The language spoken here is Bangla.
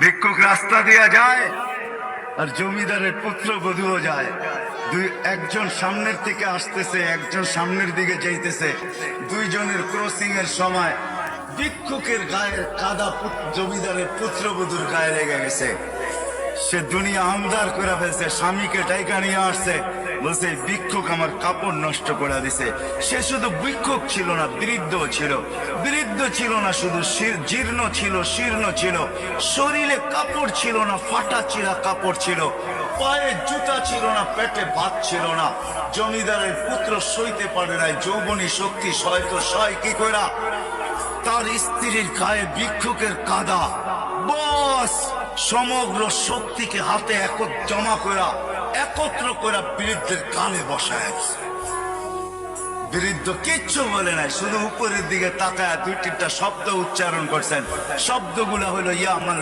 ভিক্ষুক রাস্তা দিয়া যায় আর জমিদারের পুত্রবধূও যায়। একজন সামনের থেকে আসতেছে, একজন সামনের দিকে যাইতেছে। দুইজনের ক্রসিং এর সময় ভিক্ষুকের গায়ের কাদা জমিদারের পুত্রবধূর গায়ে লেগে গেছে। সে দুনিয়া আমদার করে ফেলছে, স্বামীকে টাইকা নিয়ে আসছে, বলছে ভিক্ষুক আমার কাপড় নষ্ট করে দিছে। সে শুধু ভিক্ষুক ছিল না, বৃদ্ধ ছিল। বৃদ্ধ ছিল না শুধু, জীর্ণ ছিল, শীর্ণ ছিল, শরীরে কাপড় ছিল না, ফাটা চিরা কাপড় ছিল, পায়ে জুতা ছিল না, পেটে ভাত ছিল না। জমিদারের পুত্র সইতে পারে নাই, যৌবনী শক্তি সয় তো সয় কি কইরা তার স্ত্রীর গায়ে ভিক্ষুকের কাদা। বস সমগ্র শক্তিকে হাতে জমা করা, একত্র করা বৃদ্ধের কানে বসায়। বৃদ্ধ কিচ্ছু বলে নাই, শুধু উপরের দিকে তাকায় দুই তিনটা শব্দ উচ্চারণ করছেন। শব্দগুলো হলো ইয়া আল্লাহ